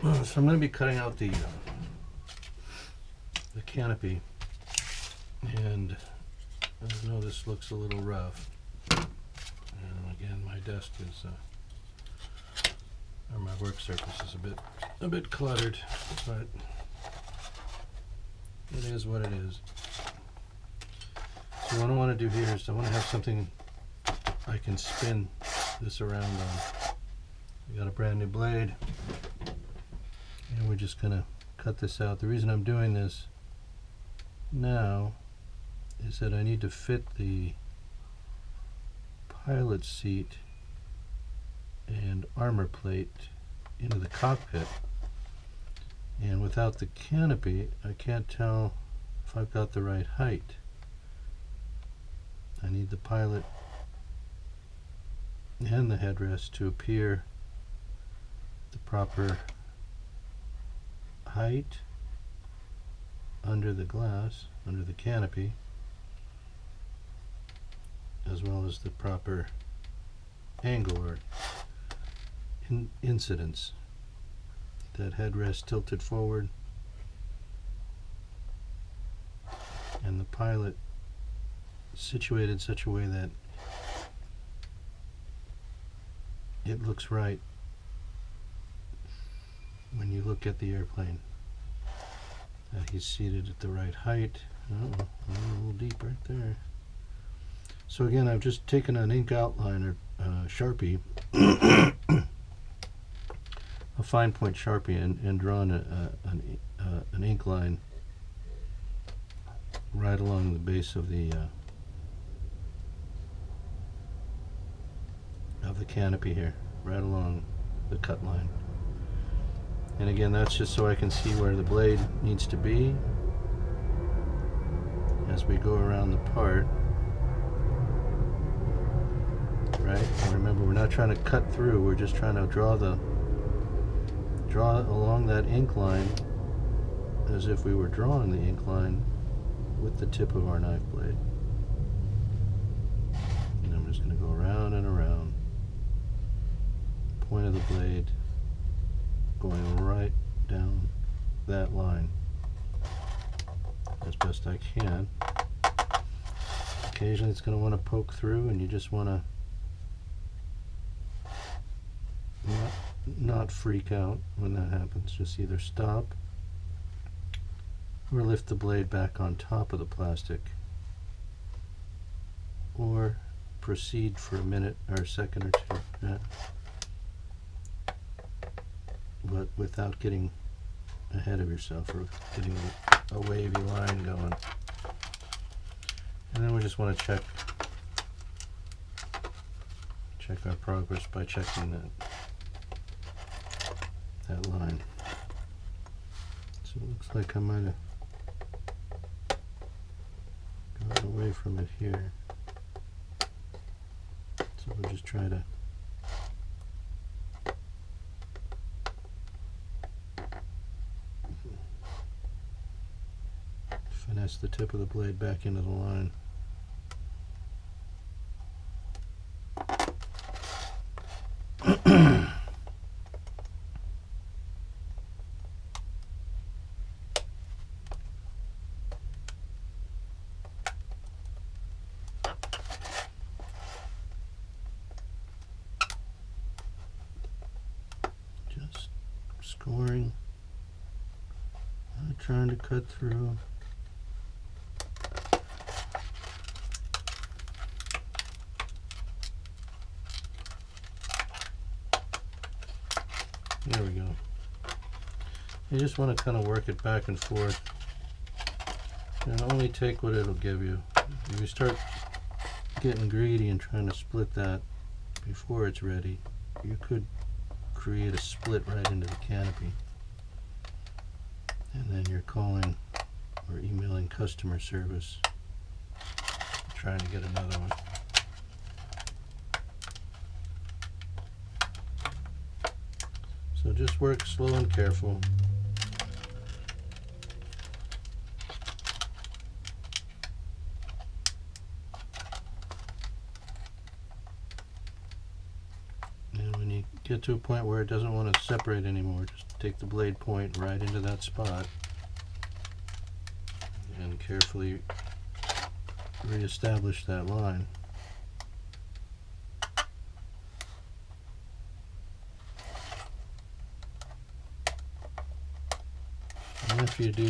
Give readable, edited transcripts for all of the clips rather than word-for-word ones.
So I'm going to be cutting out the canopy, and I know this looks a little rough. And again, my desk is, or my work surface is a bit cluttered, but it is what it is. So what I want to do here is I want to have something I can spin this around on. We got a brand new blade, and we're just gonna cut this out. The reason I'm doing this now is that I need to fit the pilot seat and armor plate into the cockpit, and without the canopy I can't tell if I've got the right height. I need the pilot and the headrest to appear the proper height under the glass, under the canopy, as well as the proper angle or incidence. That headrest tilted forward and the pilot situated such a way that it looks right when you look at the airplane, that he's seated at the right height. Oh, a little deep right there. So again, I've just taken an ink outliner, Sharpie, a fine point Sharpie, and drawn an ink line right along the base of the canopy here, right along the cut line. And again, that's just so I can see where the blade needs to be as we go around the part. Right? And remember, we're not trying to cut through, we're just trying to draw along that ink line as if we were drawing the ink line with the tip of our knife blade. And I'm just going to go around and around. Point of the blade going right down that line as best I can. Occasionally it's going to want to poke through, and you just want to not freak out when that happens. Just either stop or lift the blade back on top of the plastic, or proceed for a minute or a second or two. Yeah. But without getting ahead of yourself or getting a wavy line going. And then we just want to check our progress by checking that line. So it looks like I might have gone away from it here. So we'll just try to finesse the tip of the blade back into the line. Just scoring, not trying to cut through. There we go. You just want to kind of work it back and forth, and only take what it'll give you. If you start getting greedy and trying to split that before it's ready, you could create a split right into the canopy, and then you're calling or emailing customer service trying to get another one. So just work slow and careful. And when you get to a point where it doesn't want to separate anymore. Just take the blade point right into that spot and carefully reestablish that line. And if you do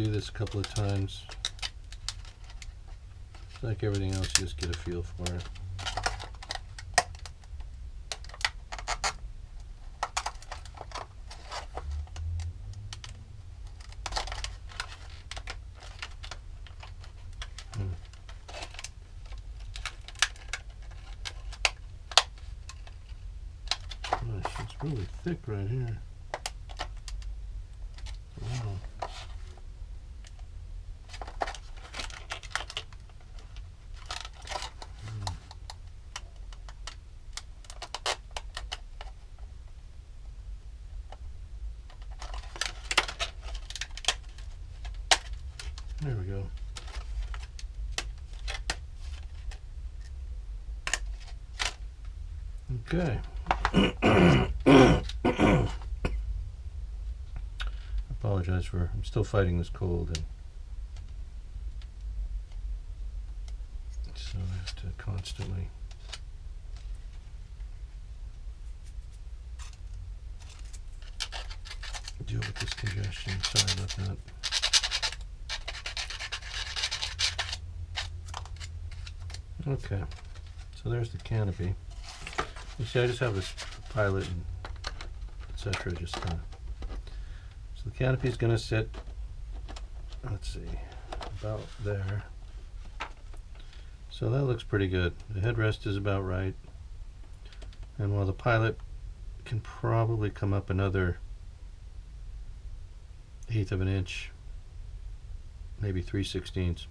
this a couple of times, like everything else, you just get a feel for it. Gosh, it's really thick right here. Wow. There we go. Okay. Apologize for, I'm still fighting this cold, and so I have to constantly deal with this congestion. Sorry about that. Okay, so there's the canopy. You see, I just have this pilot and etc. just so the canopy is going to sit, let's see, about there. So that looks pretty good. The headrest is about right, and while the pilot can probably come up another 1/8 of an inch, maybe 3/16.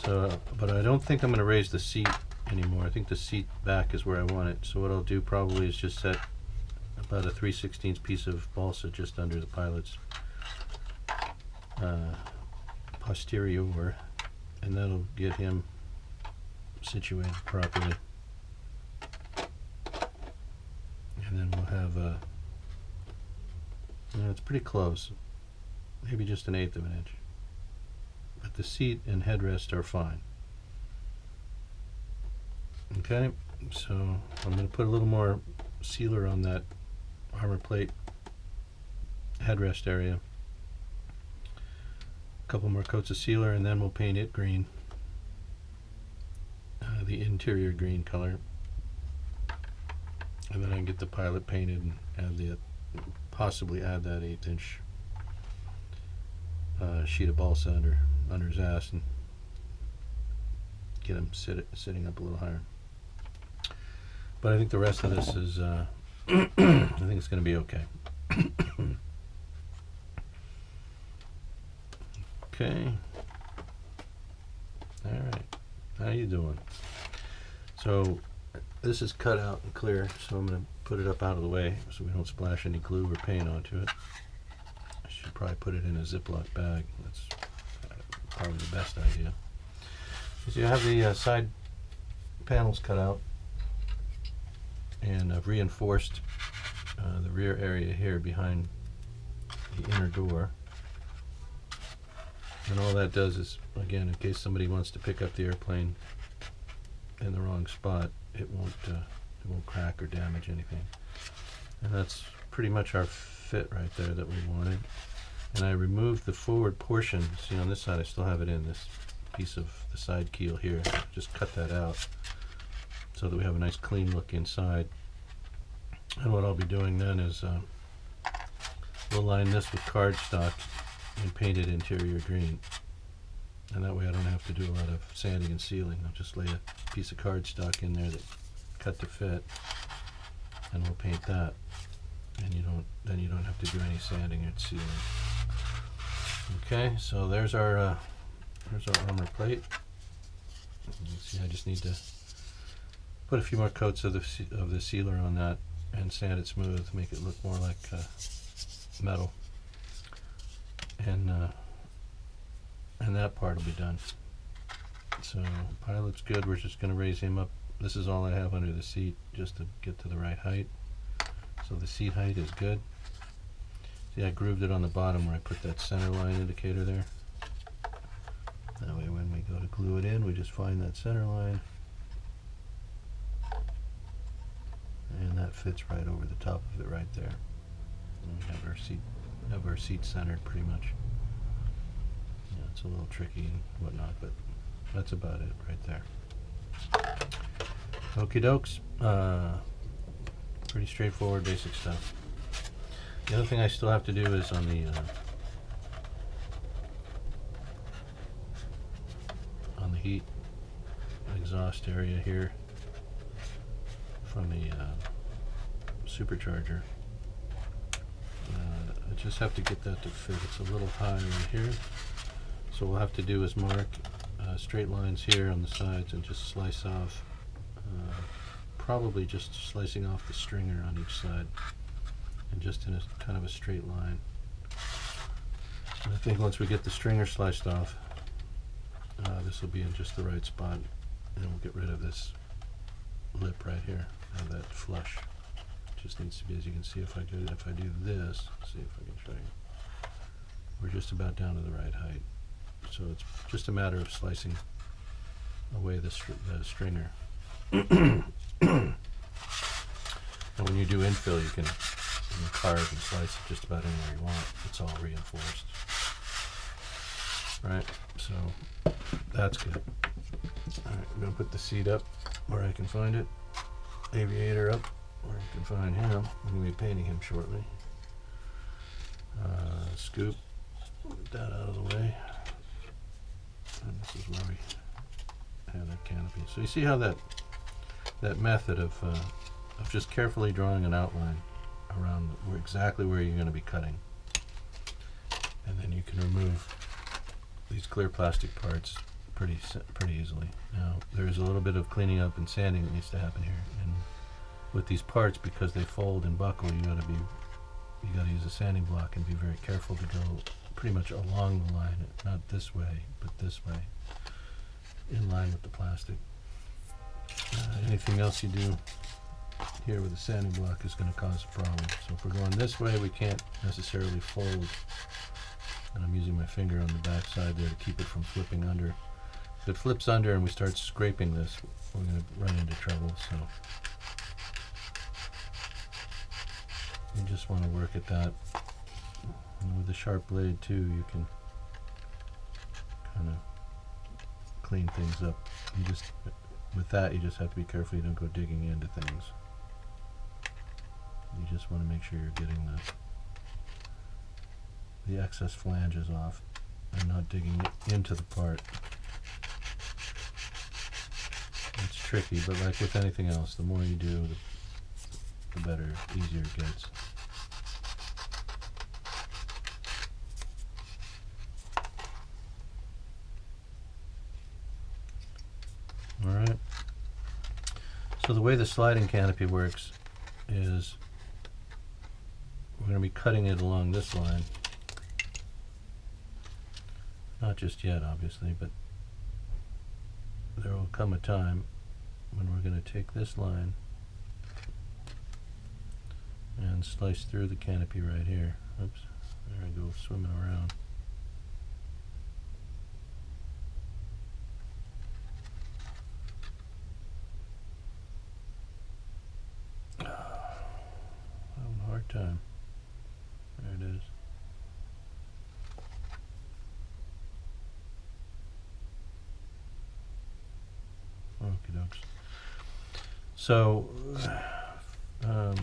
So, but I don't think I'm going to raise the seat anymore. I think the seat back is where I want it. So what I'll do probably is just set about a 3/16 piece of balsa just under the pilot's posterior, and that'll get him situated properly. And then we'll have it's pretty close, maybe just an 1/8 of an inch. But the seat and headrest are fine. Okay, so I'm going to put a little more sealer on that armor plate headrest area. A couple more coats of sealer, and then we'll paint it green, the interior green color. And then I can get the pilot painted and add possibly add that 1/8 inch sheet of balsa under his ass and get him sitting up a little higher. But I think the rest of this is, I think it's going to be okay. Okay. All right. How you doing? So this is cut out and clear, so I'm going to put it up out of the way so we don't splash any glue or paint onto it. I should probably put it in a Ziploc bag. That's probably the best idea. So you have the side panels cut out, and I've reinforced the rear area here behind the inner door. And all that does is, again, in case somebody wants to pick up the airplane in the wrong spot, it won't crack or damage anything. And that's pretty much our fit right there that we wanted. And I removed the forward portion. See, on this side I still have it in, this piece of the side keel here. Just cut that out so that we have a nice clean look inside. And what I'll be doing then is we'll line this with cardstock and paint it interior green. And that way I don't have to do a lot of sanding and sealing. I'll just lay a piece of cardstock in there that cut to fit, and we'll paint that. And then you don't have to do any sanding or sealing. Okay, so there's our armor plate. You see, I just need to put a few more coats of the sealer on that and sand it smooth, make it look more like metal. And that part will be done. So pilot's good. We're just going to raise him up this is all I have under the seat just to get to the right height. So the seat height is good. See, I grooved it on the bottom where I put that center line indicator there. That way when we go to glue it in, we just find that center line. And that fits right over the top of it right there. And we have our seat centered pretty much. Yeah, it's a little tricky and whatnot, but that's about it right there. Okie dokes. Pretty straightforward, basic stuff. The other thing I still have to do is on the heat exhaust area here from the supercharger. I just have to get that to fit. It's a little high right here. So what we'll have to do is mark straight lines here on the sides and just slice off, probably just slicing off the stringer on each side and just in a kind of a straight line. And I think once we get the stringer sliced off, this will be in just the right spot, and we'll get rid of this lip right here, that flush. Just needs to be, as you can see, if I do this, see if I can show you, we're just about down to the right height. So it's just a matter of slicing away the stringer. And when you do infill, you can carve and slice it just about anywhere you want. It's all reinforced. Right, so that's good. Alright, I'm going to put the seat up where I can find it. Aviator up where I can find him. I'm going to be painting him shortly. Scoop, get that out of the way. And this is where we have that canopy. So you see how that method of just carefully drawing an outline around exactly where you're going to be cutting, and then you can remove these clear plastic parts pretty easily. Now there's a little bit of cleaning up and sanding that needs to happen here, and with these parts, because they fold and buckle, you got to use a sanding block and be very careful to go pretty much along the line, not this way but this way, in line with the plastic. Anything else you do here with a sanding block is going to cause a problem. So if we're going this way, we can't necessarily fold, and I'm using my finger on the back side there to keep it from flipping under. If it flips under and we start scraping this, we're going to run into trouble. So you just want to work at that. And with a sharp blade too, you can kind of clean things up. With that, you just have to be careful you don't go digging into things. You just want to make sure you're getting the excess flanges off and not digging into the part. It's tricky, but like with anything else, the more you do, the better, easier it gets. Alright, so the way the sliding canopy works is we're going to be cutting it along this line. Not just yet, obviously, but there will come a time when we're going to take this line and slice through the canopy right here. Oops, there I go, swimming around. Having a hard time. There it is. Okie dokes. So, and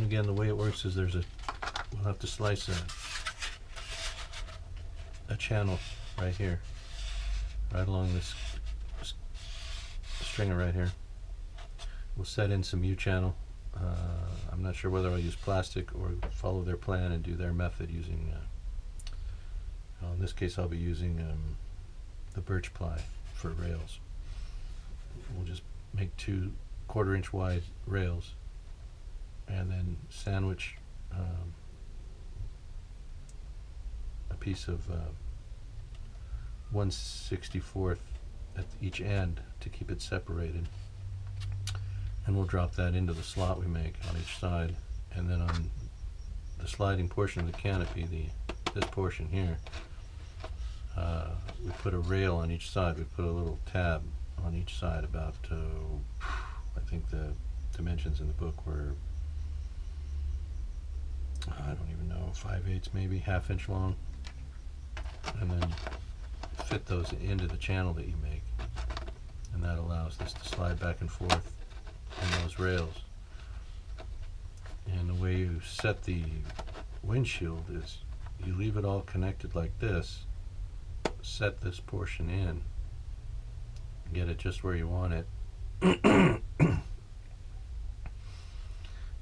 again, the way it works is we'll have to slice a channel right here, right along this stringer right here. We'll set in some U-channel. I'm not sure whether I'll use plastic or follow their plan and do their method using, in this case I'll be using the birch ply for rails. We'll just make 2 1/4-inch wide rails and then sandwich a piece of 1/64 at each end to keep it separated, and we'll drop that into the slot we make on each side. And then on the sliding portion of the canopy, this portion here, we put a rail on each side. We put a little tab on each side about, I think the dimensions in the book were, I don't even know, 5/8 maybe, ½ inch long. And then fit those into the channel that you make. And that allows this to slide back and forth in those rails. And the way you set the windshield is you leave it all connected like this, set this portion in, get it just where you want it, and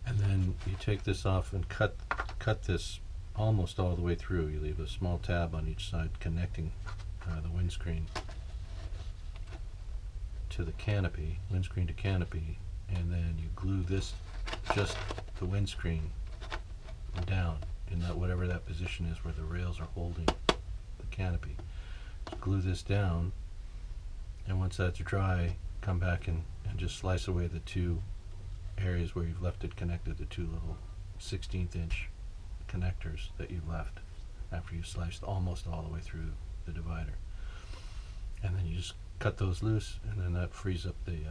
then you take this off and cut this almost all the way through. You leave a small tab on each side connecting the windscreen to the canopy, windscreen to canopy, and then you glue this, just the windscreen, down in that, whatever that position is where the rails are holding the canopy. Just glue this down, and once that's dry, come back and just slice away the two areas where you've left it connected, the two little 1/16 inch connectors that you've left after you've sliced almost all the way through the divider. And then you just cut those loose, and then that frees up the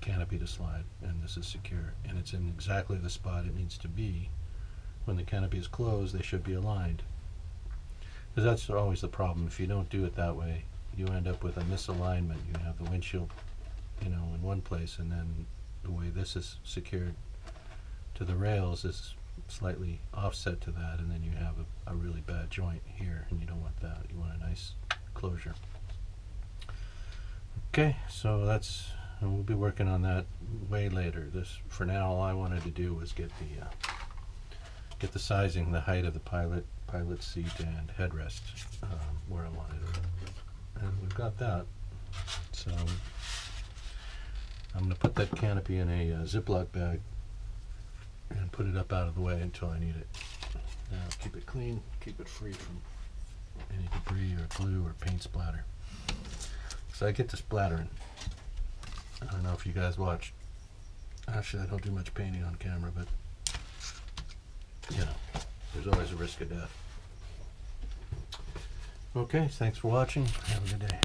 canopy to slide, and this is secure, and it's in exactly the spot it needs to be. When the canopy is closed, they should be aligned, because that's always the problem. If you don't do it that way, you end up with a misalignment. You have the windshield, in one place, and then the way this is secured to the rails is slightly offset to that, and then you have a really bad joint here, and you don't want that. You want a nice closure. Okay, so and we'll be working on that way later. For now, all I wanted to do was get the sizing, the height of the pilot seat and headrest where I wanted it, and we've got that. So I'm going to put that canopy in a Ziploc bag and put it up out of the way until I need it. Now keep it clean, keep it free from any debris or glue or paint splatter. So I get to splattering. I don't know if you guys watch. Actually, I don't do much painting on camera, but there's always a risk of death. Okay, thanks for watching. Have a good day.